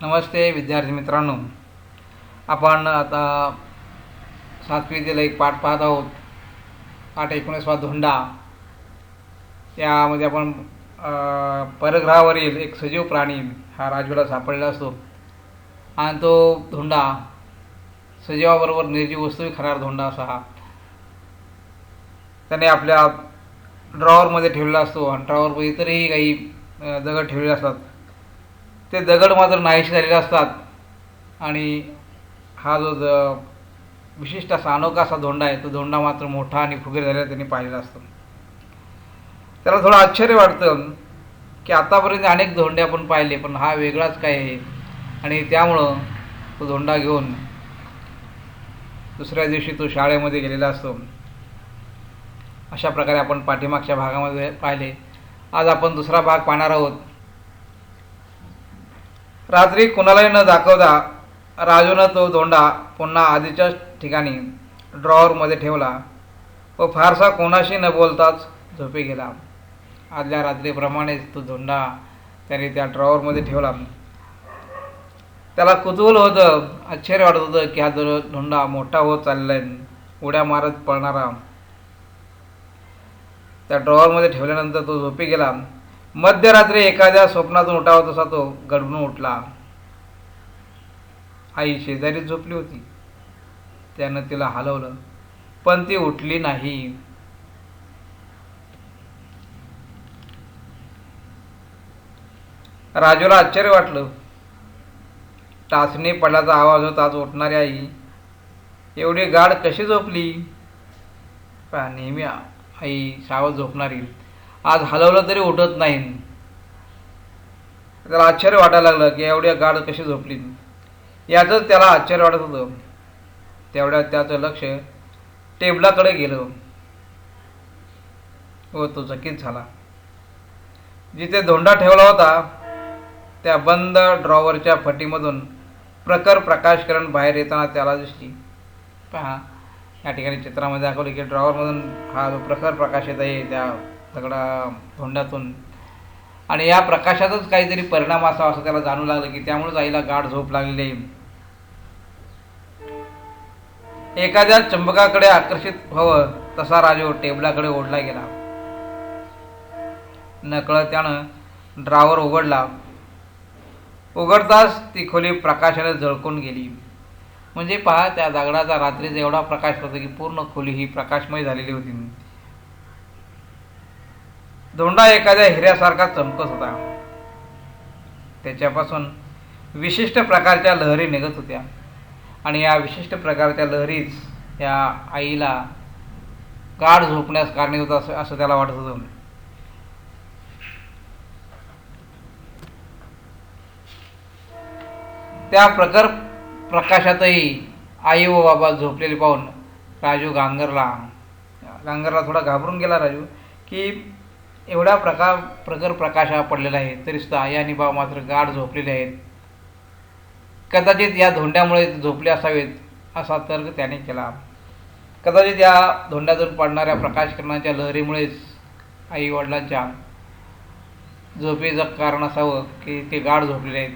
नमस्ते विद्यार्थी मित्रांनो, आपण आता 7वीतील एक पाठ पाहत आहोत. पाठ 19वा धोंडा. यामध्ये आपण परग्रहावरील एक सजीव प्राणी हा राजूला सापडलेला असतो आणि तो धोंडा सजीवाबरोबर निर्जीव वस्तूही खाणारा धोंडा असा हा त्याने आपल्या ड्रॉवरमध्ये ठेवलेला असतो आणि ड्रॉवरवर इतरही काही दगड ठेवलेले असतात. ते दगड मात्र नाहीसे झालेले असतात आणि हा जो विशिष्ट असा अनोखा असा धोंडा आहे तो धोंडा मात्र मोठा आणि फुगीर झालेला त्यांनी पाहिलेला असतो. त्याला थोडं आश्चर्य वाटतं की आतापर्यंत अनेक धोंडे आपण पाहिले, पण हा वेगळाच काय आहे. आणि त्यामुळं तो धोंडा घेऊन दुसऱ्या दिवशी तो शाळेमध्ये गेलेला असतो. अशा प्रकारे आपण पाठीमागच्या भागामध्ये पाहिले. आज आपण दुसरा भाग पाहणार आहोत. रात्री कुणालाही न दाखवता राजूनं तो धोंडा पुन्हा आधीच्याच ठिकाणी ड्रॉवरमध्ये ठेवला व फारसा कोणाशी न बोलताच झोपी गेला. आदल्या रात्रीप्रमाणेच तो धोंडा त्याने त्या ड्रॉवरमध्ये ठेवला. त्याला कुतूहल होतं, आश्चर्य वाटत होतं की हा धोंडा मोठा होत चाललेला आहे, उड्या मारत पळणारा. त्या ड्रॉवरमध्ये ठेवल्यानंतर तो झोपी गेला. मध्यरात्री एखाद्या स्वप्नातून उठावा तसा तो गडबडून उठला. आई शेजारी झोपली होती. त्यानं तिला हलवलं, पण ती उठली नाही. राजूला आश्चर्य वाटलं. टाचणी पडल्याचा आवाज होताच उठणारी आई एवढी गाढ कशी झोपली. नेहमी आई सावध झोपणारी आज हलवलं तरी उठत नाही. त्याला आश्चर्य वाटायला लागलं की एवढ्या गाढ कशी झोपली. याचंच त्याला आश्चर्य वाटत होतं. तेवढ्यात त्याचं लक्ष टेबलाकडे गेलं व तो चकित झाला. जिथे धोंडा ठेवला होता त्या बंद ड्रॉवरच्या फटीमधून प्रखर प्रकाश किरण बाहेर येताना त्याला दिसली. पहा, या ठिकाणी चित्रामध्ये दाखवले की ड्रॉवरमधून हा जो प्रखर प्रकाश येत आहे त्या दगडा धोंड्यातून, आणि या प्रकाशातच काहीतरी परिणाम असावा असं त्याला जाणू लागलं की त्यामुळेच आईला गाढ झोप लागलेली आहे. एखाद्या चंबकाकडे आकर्षित व्हावं तसा राजू टेबलाकडे ओढला गेला. नकळत त्यानं ड्रॉवर उघडला. उघडताच ती खोली प्रकाशाने झळकून गेली. म्हणजे पहा, त्या दगडाचा रात्रीचा एवढा प्रकाश होता की पूर्ण खोली ही प्रकाशमय झालेली होती. धोंडा एखाद्या हिऱ्यासारखा चमकत होता. त्याच्यापासून विशिष्ट प्रकारच्या लहरी निघत होत्या आणि या विशिष्ट प्रकारच्या लहरीच या आईला गाढ झोपण्यास कारणीभूत असं त्याला वाटत होतं. त्या प्रखर प्रकाशातही आई व बाबा झोपलेले पाहून राजू गांगरला. थोडा घाबरून गेला राजू की एवढा प्रखर प्रकाश हा पडलेला आहे तरी सुद्धा आई आणि बाबा मात्र गाढ झोपलेले आहेत. कदाचित या धोंड्यामुळे झोपले असावेत असा तर्क त्याने केला. कदाचित या धोंड्यातून पडणाऱ्या प्रकाश किरणाच्या लहरीमुळेच आई वडिलांच्या झोपेचं कारण असावं की ते गाढ झोपलेले आहेत.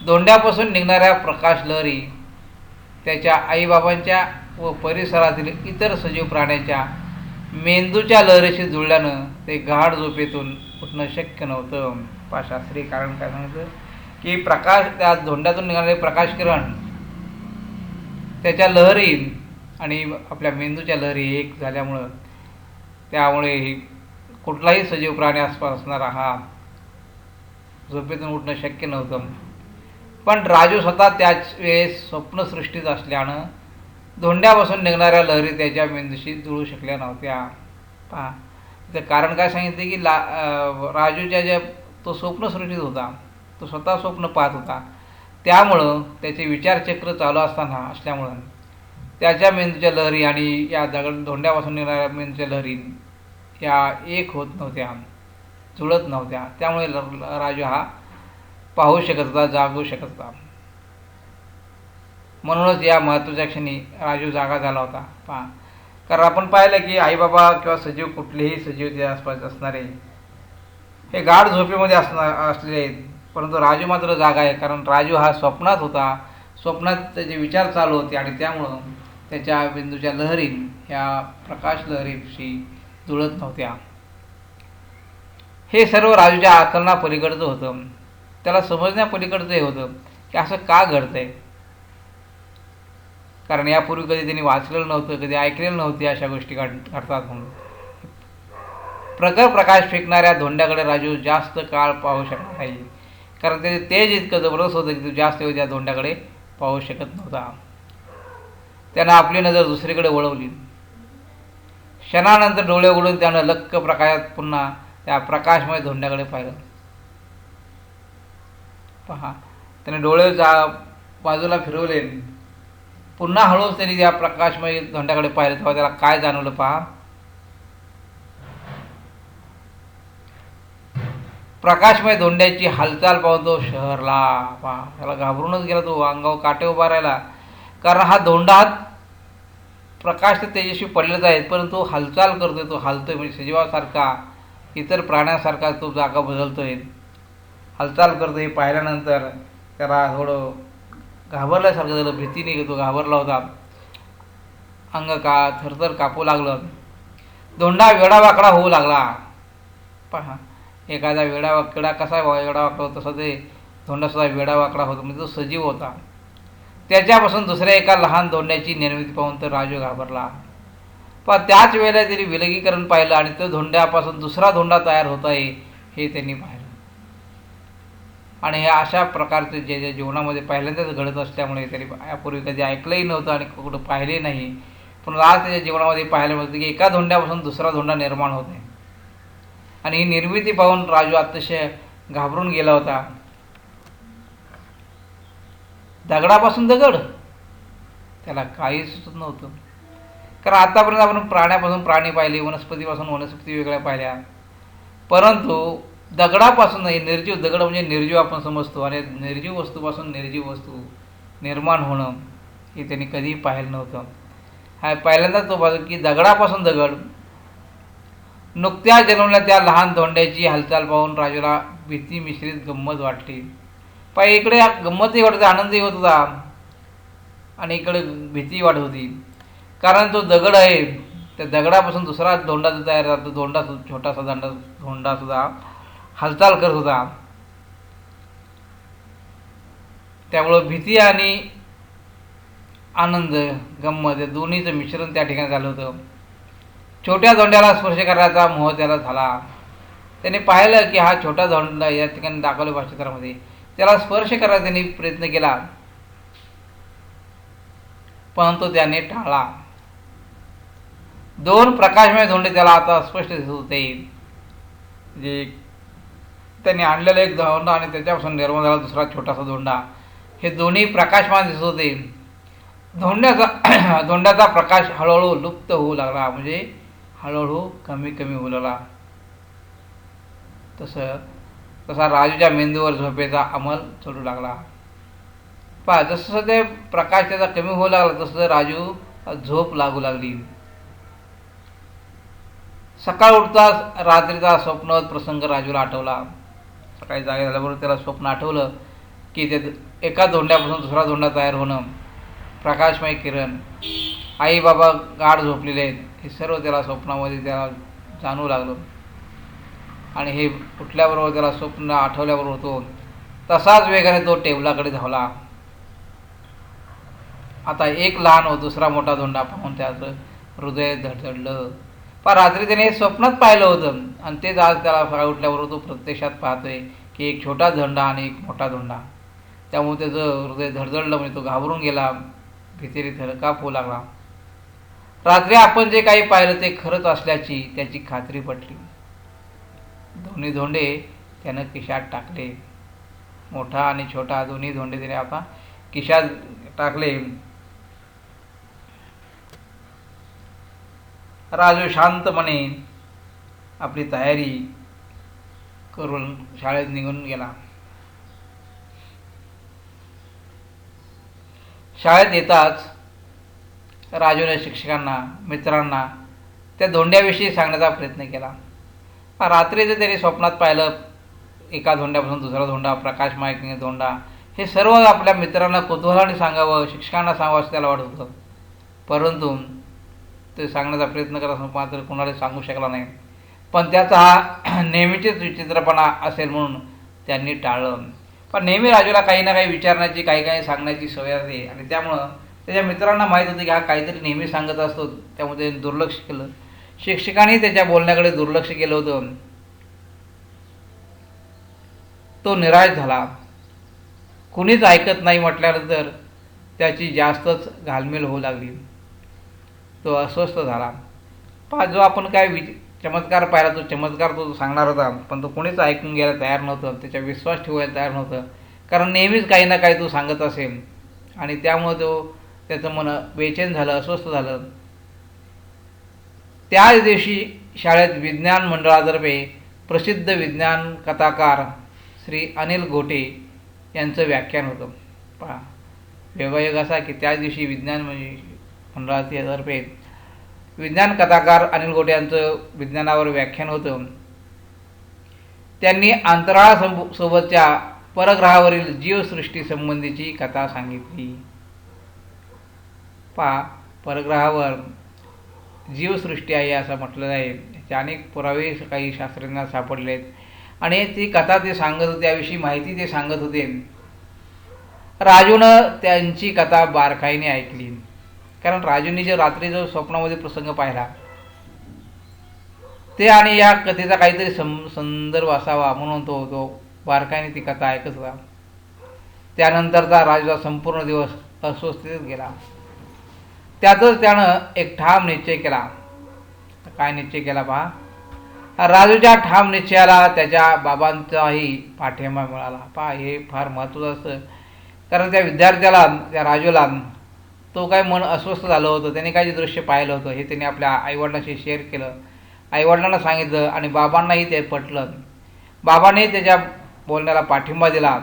धोंड्यापासून निघणाऱ्या प्रकाश लहरी त्याच्या आईबाबांच्या व परिसरातील इतर सजीव प्राण्यांच्या मेंदूच्या लहरीशी जुळल्यानं ते गाढ झोपेतून उठणं शक्य नव्हतं. शास्त्रीय कारण काय सांगितलं की त्या धोंड्यातून निघालेले प्रकाश किरण त्याच्या लहरी आणि आपल्या मेंदूच्या लहरी एक झाल्यामुळं त्यामुळे कुठलाही सजीव प्राणी आसपास असणारा हा झोपेतून उठणं शक्य नव्हतं. पण राजू स्वतः त्याच वेळेस स्वप्नसृष्टीत असल्यानं धोंड्यापासून निघणाऱ्या लहरी त्याच्या मेंदूशी जुळू शकल्या नव्हत्या. पहा, त्याचं कारण काय सांगितलं की राजूच्या तो स्वप्नसृष्टीत होता, तो स्वतः स्वप्न पाहत होता. त्यामुळं त्याचे विचारचक्र चालू असल्यामुळं त्याच्या मेंदूच्या लहरी आणि या धोंड्यापासून निघणाऱ्या मेंदूच्या लहरी या एक होत नव्हत्या, जुळत नव्हत्या. त्यामुळे राजू हा पाहू शकत होता, जागू शकत होता. म्हणूनच या महत्त्वाच्या क्षणी राजू जागा झाला होता. पहा, कारण आपण पाहिलं की आईबाबा किंवा सजीव कुठलेही सजीव त्या आसपास असणारे हे गाढ झोपेमध्ये असलेले आहेत. परंतु राजू मात्र जागा आहे, कारण राजू हा स्वप्नात होता. स्वप्नात त्याचे विचार चालू होते आणि त्यामुळं त्याच्या बिंदूच्या लहरी ह्या प्रकाश लहरीशी जुळत नव्हत्या. हे सर्व राजूच्या आकलनापलीकडचं होतं. त्याला समजण्यापलीकडचं हे होतं की असं का घडतंय. कारण यापूर्वी कधी त्यांनी वाचलेलं नव्हतं, कधी ऐकलेलं नव्हते अशा गोष्टी घडतात म्हणून. प्रखर प्रकाश फेकणाऱ्या धोंड्याकडे राजू जास्त काळ पाहू शकणार नाही, कारण त्याचे तेज इतकं जबरदस्त होतं की तो जास्त वेळ त्या धोंड्याकडे पाहू शकत नव्हता. त्यानं आपली नजर दुसरीकडे वळवली. क्षणानंतर डोळे उघडून त्यानं लख्ख प्रकाशात पुन्हा त्या प्रकाशमय धोंड्याकडे पाहिलं. पहा, त्याने डोळे बाजूला फिरवले. पुन्हा हळूच त्यांनी त्या प्रकाशमय धोंड्याकडे पाहिलं. तेव्हा त्याला काय जाणवलं पहा. प्रकाशमय धोंड्याची हालचाल पाहून तो शहरला. पहा, त्याला घाबरूनच गेला. तो अंगावर काटे उभा राहिला, कारण हा धोंडा प्रकाश तर तेजस्वी पडलेच आहेत, परंतु तो हालचाल करतोय. तो हालतोय म्हणजे सजीवासारखा, इतर प्राण्यासारखा तो जागा बदलतोय, हालचाल करतोय. हे पाहिल्यानंतर त्याला थोडं घाबरल्यासारखं झालं. भीतीने तो घाबरला होता. अंग थरथर कापू लागलं. धोंडा वेडावाकडा होऊ लागला. पहा, एखादा किडा कसा वेडावाकडा होता तसा ते धोंडासुद्धा वेडावाकडा होता, म्हणजे तो सजीव होता. त्याच्यापासून दुसऱ्या एका लहान धोंड्याची निर्मिती पाहून तर राजू घाबरला. पण त्याच वेळेला त्यांनी विलगीकरण पाहिलं आणि तो धोंड्यापासून दुसरा धोंडा तयार होत आहे हे त्यांनी पाहिलं. आणि हे अशा प्रकारचे जे जीवनामध्ये पहिल्यांदाच घडत असल्यामुळे त्यांनी यापूर्वी कधी ऐकलंही नव्हतं आणि कुठं पाहिलेही नाही. पण आज त्याच्या जीवनामध्ये पाहायला मिळतं की एका धोंड्यापासून दुसरा धोंडा निर्माण होत आहे. आणि ही निर्मिती पाहून राजू अतिशय घाबरून गेला होता. दगडापासून दगड, त्याला काही सुचत नव्हतं. कारण आतापर्यंत आपण प्राण्यापासून प्राणी पाहिले, वनस्पतीपासून वनस्पती वेगळ्या पाहिल्या, परंतु दगडापासून नाही, निर्जीव दगड म्हणजे निर्जीव आपण समजतो, आणि निर्जीव वस्तूपासून निर्जीव वस्तू निर्माण होणं हे त्यांनी कधीही पाहिलं नव्हतं. हा पहिल्यांदाच तो बघा की दगडापासून दगड. नुकत्याच जन्मल्या त्या लहान धोंड्याची हालचाल पाहून राजूला भीती मिश्रित गंमत वाटली. पण इकडे गंमतही वाटत होती, आनंदही होत होता, आणि इकडे भीती वाटत होती. कारण तो दगड आहे, त्या दगडापासून दुसरा धोंडा जो तयार झाला, तो छोटासा धोंडा सुद्धा हालचाल करत होता. त्यामुळं भीती आणि आनंद, गंमत या दोन्हीचं मिश्रण त्या ठिकाणी झालं होतं. छोट्या धोंड्याला स्पर्श करण्याचा मोह त्याला झाला. त्याने पाहिलं की हा छोटा धोंडा या ठिकाणी दाखवलं भाषांतरामध्ये, त्याला स्पर्श करायचा त्यांनी प्रयत्न केला, परंतु त्याने टाळला. दोन प्रकाशमय धोंडे त्याला आता स्पष्ट दिसत होते. जे त्यांनी आणलेला एक धोंडा आणि त्याच्यापासून निर्माण झाला दुसरा छोटासा धोंडा, हे दोन्ही प्रकाशमान दिसत होते. धोंड्याचा प्रकाश हळूहळू लुप्त होऊ लागला, म्हणजे हळूहळू कमी कमी होऊ लागला. तसा राजूच्या मेंदूवर झोपेचा अंमल चढू लागला. पहा, जसं ते प्रकाश त्याचा कमी होऊ लागला तसं राजू झोप लागू लागली. सकाळ उठताच रात्रीचा स्वप्नवत प्रसंग राजूला आठवला. सकाळी जागे झाल्याबरोबर त्याला स्वप्न आठवलं की ते एका धोंड्यापासून दुसरा धोंडा तयार होणं, प्रकाशमय किरण, आई बाबा गाढ झोपलेले आहेत, हे सर्व त्याला स्वप्नामध्ये त्याला जाणवू लागलं. आणि हे उठल्याबरोबर त्याला स्वप्न आठवल्याबरोबर तो तसाच वेगाने तो टेबलाकडे धावला. आता एक लहान व दुसरा मोठा धोंडा पाहून त्याचं हृदय धडधडलं. पण रात्री त्याने स्वप्नात पाहिलं होतं, आणि तेच आज त्याला सकाळी उठल्याबरोबर तो प्रत्यक्षात पाहतोय की एक छोटा धोंडा आणि एक मोठा धोंडा. त्यामुळे त्याचं हृदय धडधडलं, म्हणजे तो घाबरून गेला, भीतीने थरकाप होऊ लागला. रात्री आपण जे काही पाहिलं ते खरंच असल्याची त्याची खात्री पटली. दोन्ही धोंडे त्यानं खिशात टाकले. मोठा आणि छोटा दोन्ही धोंडे त्याने आता खिशात टाकले. राजू शांतपणे आपली तयारी करून शाळेत निघून गेला. शाळेत येताच राजूने शिक्षकांना, मित्रांना त्या धोंड्याविषयी सांगण्याचा प्रयत्न केला. रात्रीचं त्याने स्वप्नात पाहिलं, एका धोंड्यापासून दुसरा धोंडा, प्रकाशमय धोंडा, हे सर्व आपल्या मित्रांना कुतूहलाने सांगावं, शिक्षकांना सांगावं असं त्याला वाटत होतं. परंतु ते सांगण्याचा प्रयत्न करत मात्र कोणाला सांगू शकला नाही. पण त्याचा हा नेहमीचेच विचित्रपणा असेल म्हणून त्यांनी टाळलं. पण नेहमी राजूला काही ना काही विचारण्याची, काही सांगण्याची सवय असते आणि त्यामुळं त्याच्या मित्रांना माहीत होते की हा काहीतरी नेहमी सांगत असतो. त्यामुळे त्यांनी दुर्लक्ष केलं. शिक्षकांनी त्याच्या बोलण्याकडे दुर्लक्ष केलं होतं. तो निराश झाला. कुणीच ऐकत नाही म्हटल्यानंतर त्याची जास्तच घालमेल होऊ लागली. तो अस्वस्थ झाला. जो आपण काय चमत्कार पाहिला, तो चमत्कार तो सांगणार होता, पण तो कोणीच ऐकून घ्यायला तयार नव्हतं, त्याच्या विश्वास ठेवायला तयार नव्हतं. कारण नेहमीच काही ना काही तो सांगत असेल आणि त्यामुळे त्याचं मन बेचैन झालं, अस्वस्थ झालं. त्याच दिवशी शाळेत विज्ञान मंडळातर्फे प्रसिद्ध विज्ञान कथाकार श्री अनिल गोटे यांचं व्याख्यान होतं. पहा, योगायोग असा की त्याच दिवशी विज्ञान मंडळातर्फे विज्ञान कथाकार अनिल गोटे यांचं विज्ञानावर व्याख्यान होतं. त्यांनी अंतराळासोबतच्या परग्रहावरील जीवसृष्टी संबंधीची कथा सांगितली. पहा, परग्रहावर जीवसृष्टी आहे असं म्हटलं आहे. याचे अनेक पुरावे काही शास्त्रज्ञांना सापडले आहेत आणि ती कथा ते सांगत होते, त्याविषयी माहिती ते सांगत होते. राजूनं त्यांची कथा बारकाईने ऐकली. कारण राजूंनी रात्री जो स्वप्नामध्ये प्रसंग पाहिला ते आणि या कथेचा काहीतरी संदर्भ असावा म्हणून तो बारकाईने ती कथा ऐकत होता. त्यानंतरचा राजूचा संपूर्ण दिवस अस्वस्थतेत गेला. त्यातच त्यानं एक ठाम निश्चय केला. काय निश्चय केला पहा. राजूच्या ठाम निश्चयाला त्याच्या बाबांचाही पाठिंबा मिळाला. पहा, हे फार महत्त्वाचं असतं. कारण त्या विद्यार्थ्याला, त्या राजूला तो काय मन अस्वस्थ झालं होतं, त्याने काही दृश्य पाहिलं होतं, हे त्याने आपल्या आईवडिलांशी शेअर केलं. आईवडिलांना सांगितलं आणि बाबांनाही ते पटलं. बाबांनी त्याच्या बोलण्याला पाठिंबा दिला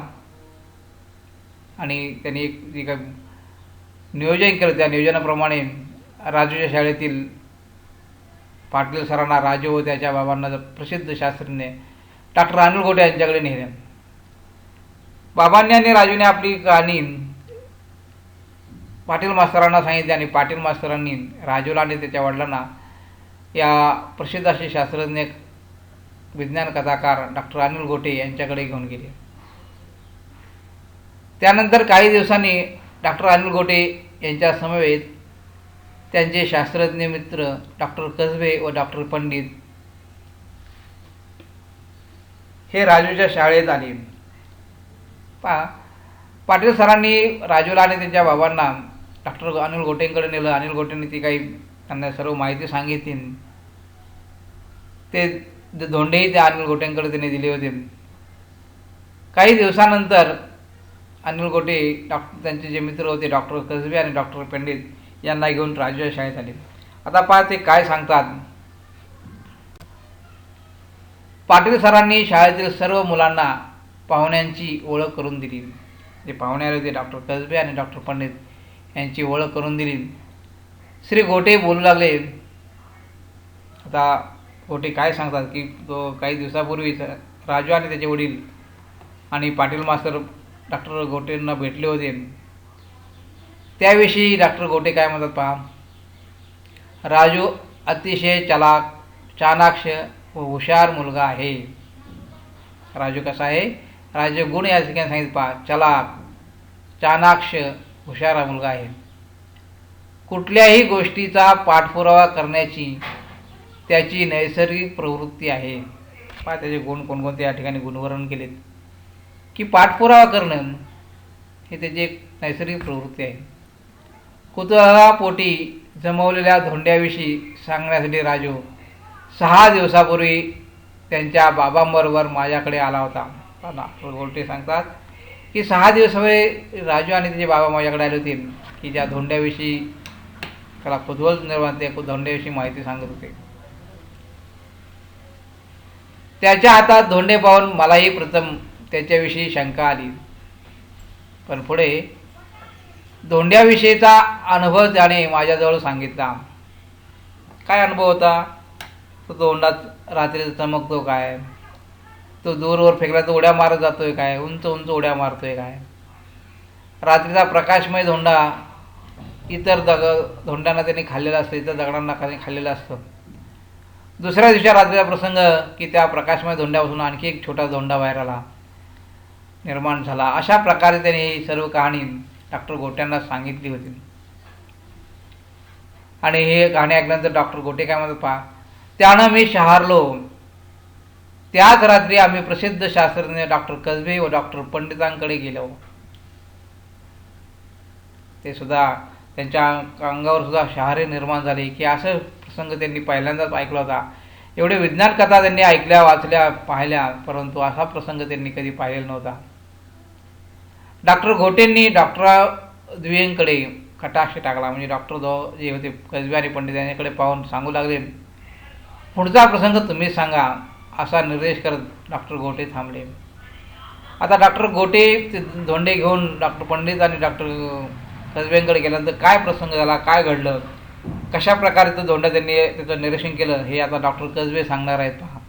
आणि त्यांनी एक जे काय नियोजन केलं, त्या नियोजनाप्रमाणे राजूच्या शाळेतील पाटील सरांना राजू व त्याच्या बाबांना प्रसिद्ध शास्त्रज्ञ डॉक्टर अनिल गोटे यांच्याकडे नेले. बाबांनी आणि राजूने आपली कहाणी पाटील मास्तरांना सांगितले आणि पाटील मास्तरांनी राजूला आणि त्याच्या वडिलांना या प्रसिद्ध असे शास्त्रज्ञ विज्ञान कथाकार डॉक्टर अनिल गोटे यांच्याकडे घेऊन गेले. त्यानंतर काही दिवसांनी डॉक्टर अनिल गोटे यांच्या समवेत त्यांचे शास्त्रज्ञ मित्र डॉक्टर कसबे व डॉक्टर पंडित हे राजूच्या शाळेत आले. पाटील सरांनी राजूला आणि त्यांच्या बाबांना डॉक्टर अनिल गोटेंकडे नेलं. अनिल गोटेंनी ती काही त्यांना सर्व माहिती सांगितली. ते धोंडेही त्या अनिल गोटेंकडे त्यांनी दिले होते. काही दिवसानंतर अनिल गोटे त्यांचे जे मित्र होते डॉक्टर कसबे आणि डॉक्टर पंडित यांना घेऊन राजूच्या शाळेत आले. आता पहा ते काय सांगतात. पाटील सरांनी शाळेतील सर्व मुलांना पाहुण्यांची ओळख करून दिली. जे पाहुणे आले होते डॉक्टर कसबे आणि डॉक्टर पंडित यांची ओळख करून दिली. श्री गोटे बोलू लागले. आता गोटे काय सांगतात की तो काही दिवसापूर्वीच राजू आणि त्याचे वडील आणि पाटील मास्तर डॉक्टर गोटेंना भेटले होते. त्याविषयी डॉक्टर गोटे काय म्हणतात पहा. राजू अतिशय चलाक, चाणाक्ष व हुशार मुलगा आहे. राजू कसा आहे. राजू गुण या ठिकाणी सांगितलं पहा. चलाक, चाणाक्ष, हुशार मुलगा आहे. कुठल्याही गोष्टीचा पाठपुरावा करण्याची त्याची नैसर्गिक प्रवृत्ती आहे. पहा त्याचे गुण कोणकोणते या ठिकाणी गुणवर्णन केलेत की पाठपुरावा करणं हे त्याची एक नैसर्गिक प्रवृत्ती आहे. कुतूहलापोटी जमवलेल्या धोंड्याविषयी सांगण्यासाठी राजू 6 दिवसापूर्वी त्यांच्या बाबांबरोबर माझ्याकडे आला होता. डॉक्टर गोटे सांगतात की 6 दिवसापूर्वी राजू आणि त्याचे बाबा माझ्याकडे आले होते की ज्या धोंड्याविषयी त्याला कुतूहल निर्माण, त्या धोंड्याविषयी माहिती सांगत होते. त्याच्या हातात धोंडे पाहून मलाही प्रथम त्याच्याविषयी शंका आली. पण पुढे धोंड्याविषयीचा अनुभव त्याने माझ्याजवळ सांगितला. काय अनुभव होता. तो धोंडा रात्री चमकतो काय, तो दूरवर फेकला तर उड्या मारत जातोय काय, उंच उंच उड्या मारतोय काय. रात्रीचा प्रकाशमय धोंडा इतर धोंड्यांना त्यांनी खाल्लेलं असतं, इतर दगडांना खाल्लेलं असतं. दुसऱ्या दिवशी रात्रीचा प्रसंग की त्या प्रकाशमय धोंड्यापासून आणखी एक छोटा धोंडा बाहेर आला, निर्माण झाला. अशा प्रकारे त्यांनी ही सर्व कहाणी डॉक्टर गोट्यांना सांगितली होती. आणि हे कहाणी ऐकल्यानंतर डॉक्टर गोटे काय म्हणतात पहा, त्यानं मी शहारलो. त्याच रात्री आम्ही प्रसिद्ध शास्त्रज्ञ डॉक्टर कसबे व डॉक्टर पंडितांकडे गेलो. ते सुद्धा त्यांच्या अंगावर सुद्धा शहारे निर्माण झाले की असं प्रसंग त्यांनी पहिल्यांदाच ऐकला होता. एवढे विज्ञान कथा त्यांनी ऐकल्या, वाचल्या, पाहिल्या, परंतु असा प्रसंग त्यांनी कधी पाहिलेला नव्हता. डॉक्टर घोटेंनी डॉक्टर द्विवेंकडे कटाक्ष टाकला. म्हणजे डॉक्टर जे होते कसबे आणि पंडित यांच्याकडे पाहून सांगू लागले, पुढचा प्रसंग तुम्ही सांगा, असा निर्देश करत डॉक्टर गोटे थांबले. आता डॉक्टर गोटे ते धोंडे घेऊन डॉक्टर पंडित आणि डॉक्टर कसब्यांकडे गेल्यानंतर काय प्रसंग झाला, काय घडलं, कशा प्रकारे तो धोंडा त्यांनी त्याचं निरीक्षण केलं, हे आता डॉक्टर कसबे सांगणार आहेत पहा.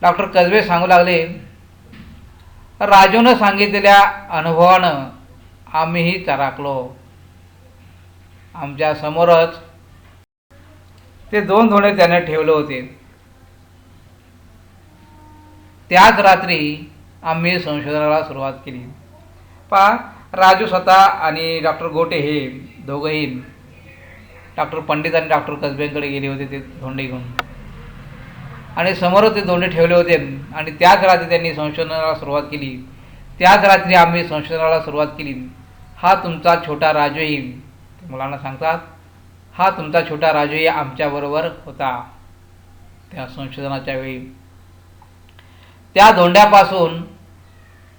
डॉक्टर कसबे सांगू लागले, राजूनं सांगितलेल्या अनुभवानं आम्हीही चराकलो. आमच्या समोरच ते 2 धोंडे त्याने ठेवले होते. त्याच रात्री आम्ही संशोधनाला सुरुवात केली. पहा, राजू स्वतः आणि डॉक्टर गोटे हे दोघंही डॉक्टर पंडित आणि डॉक्टर कसब्यांकडे गेले होते ते धोंडे घेऊन, आणि समोरच ते धोंडे ठेवले होते. आणि त्याच रात्री त्यांनी संशोधनाला सुरुवात केली. त्याच रात्री आम्ही संशोधनाला सुरुवात केली. हा तुमचा छोटा राजूही, मुलांना सांगतात, हा तुमचा छोटा राजूही आमच्याबरोबर होता त्या संशोधनाच्या वेळी. त्या धोंड्यापासून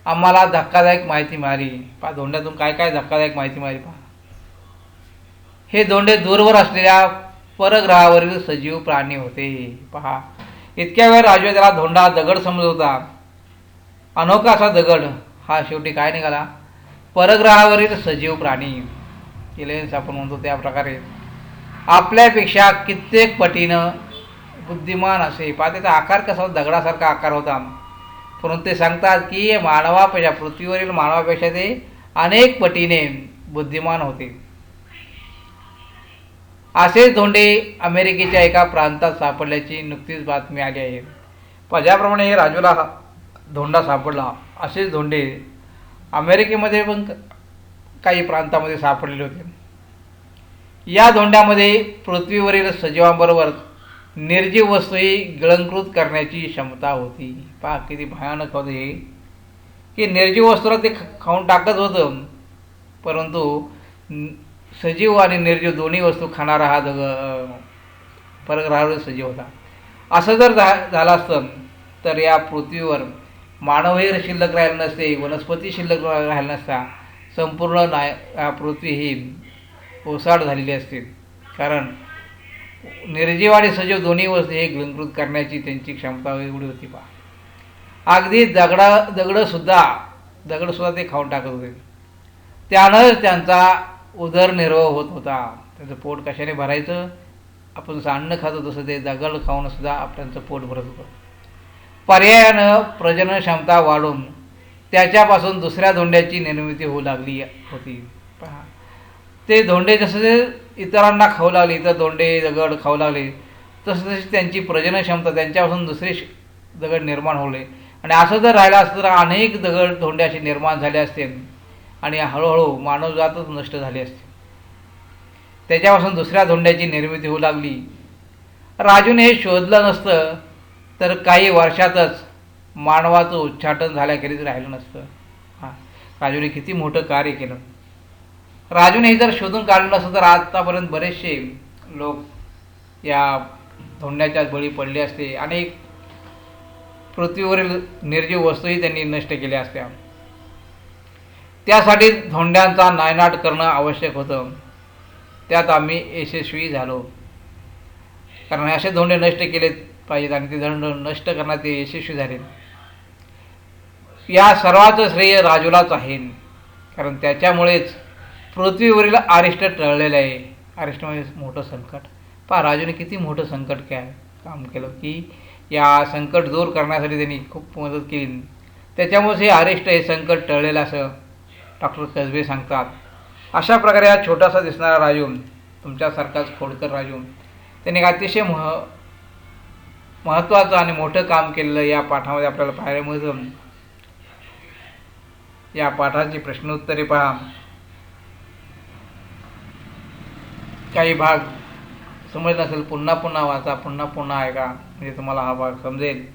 आम्हाला धक्कादायक माहिती मिळाली. पहा, धोंड्यातून काय काय धक्कादायक माहिती मिळाली पहा. हे धोंडे दूरवर असलेल्या परग्रहावरील सजीव प्राणी होते. पहा, इतक्या वेळ राजू त्याला धोंडा दगड समजत होता. अनोखा असा दगड हा शेवटी काय निघाला, परग्रहावरील सजीव प्राणी. एलियन्स आपण म्हणतो त्या प्रकारे आपल्यापेक्षा कित्येक पटीनं बुद्धिमान असे. पहा, त्याचा आकार कसा होता, दगडासारखा आकार होता. परंतु ते सांगतात की मानवापेक्षा, पृथ्वीवरील मानवापेक्षा ते अनेक पटीने बुद्धिमान होते. असेच धोंडे अमेरिकेच्या एका प्रांतात सापडल्याची नुकतीच बातमी आली आहे. ज्याप्रमाणे हे राजूला धोंडा सापडला, असेच धोंडे अमेरिकेमध्ये पण काही प्रांतामध्ये सापडलेले होते. या धोंड्यामध्ये पृथ्वीवरील सजीवांबरोबर निर्जीव वस्तूही गिळंकृत करण्याची क्षमता होती. पहा, किती भयानक होते हे, की निर्जीव वस्तूला ते खाऊन टाकत होतं, परंतु सजीव आणि निर्जीव दोन्ही वस्तू खाणारा हा परग्रहावर सजीव होता. असं जर झालं असतं तर या पृथ्वीवर मानवही शिल्लक राहिला नसते, वनस्पती शिल्लक राहिला नसता, संपूर्ण पृथ्वी ही ओसाड झालेली असते. कारण निर्जीव आणि सजीव दोन्ही वस्तू हे गिळंकृत करण्याची त्यांची क्षमता एवढी होती. पहा, अगदी दगडसुद्धा ते खाऊन टाकत होते. त्यानंच त्यांचा उदरनिर्वाह होत होता. त्यांचं पोट कशाने भरायचं, आपण जसं अन्न खातो तसं ते दगड खाऊन सुद्धा आपल्याचं पोट भरत होतं. पर्यायानं प्रजनन क्षमता वाढून त्याच्यापासून दुसऱ्या धोंड्याची निर्मिती होऊ लागली होती. पहा, ते धोंडे जसे इतरांना खाऊ लागले, इतर धोंडे दगड खाऊ लागले, तशी त्यांची प्रजनन क्षमता, त्यांच्यापासून दुसरे दगड निर्माण होले. आणि असं जर राहिलं असतं तर अनेक दगड धोंडे असे निर्माण झाले असते आणि हळूहळू मानवजातच नष्ट झाली असते. त्याच्यापासून दुसऱ्या धोंड्याची निर्मिती होऊ लागली. राजूने हे शोधलं नसतं तर काही वर्षातच मानवाचं उच्चाटन झाल्याखेरीज राहिलं नसतं. राजूने किती मोठं कार्य केलं. राजूने हे जर शोधून काढलं नसतं तर आतापर्यंत बरेचसे लोक या धोंड्याच्या बळी पडले असते. अनेक पृथ्वीवरील निर्जीव वस्तूही त्यांनी नष्ट केल्या असत्या. त्यासाठी धोंड्यांचा नायनाट करणं आवश्यक होतं. त्यात आम्ही यशस्वी झालो. कारण असे धोंडे नष्ट केले पाहिजेत आणि ते धोंड नष्ट करण्यात ते यशस्वी झाले. या सर्वाचं श्रेय राजूलाच आहे. कारण त्याच्यामुळेच पृथ्वीवरील अरिष्ट टळलेलं आहे. अरिष्ट म्हणजे मोठं संकट. पहा, राजूने किती मोठं संकट काय काम केलं, की या संकट दूर करण्यासाठी त्यांनी खूप मदत केली. त्याच्यामुळेच हे अरिष्ट हे संकट टळलेलं असं डॉक्टर कसबे सांगतात. अशा प्रकारे हा छोटासा दिसणारा राजू, तुमच्यासारखाच खोडकर राजू, त्याने एक अतिशय महत्त्वाचं आणि मोठं काम केलेलं या पाठामध्ये आपल्याला पाहायला मिळतं. या पाठाची प्रश्नोत्तरे पहा. काही भाग समजला नसेल पुन्हा पुन्हा वाचा, पुन्हा पुन्हा ऐका, म्हणजे तुम्हाला हा भाग समजेल.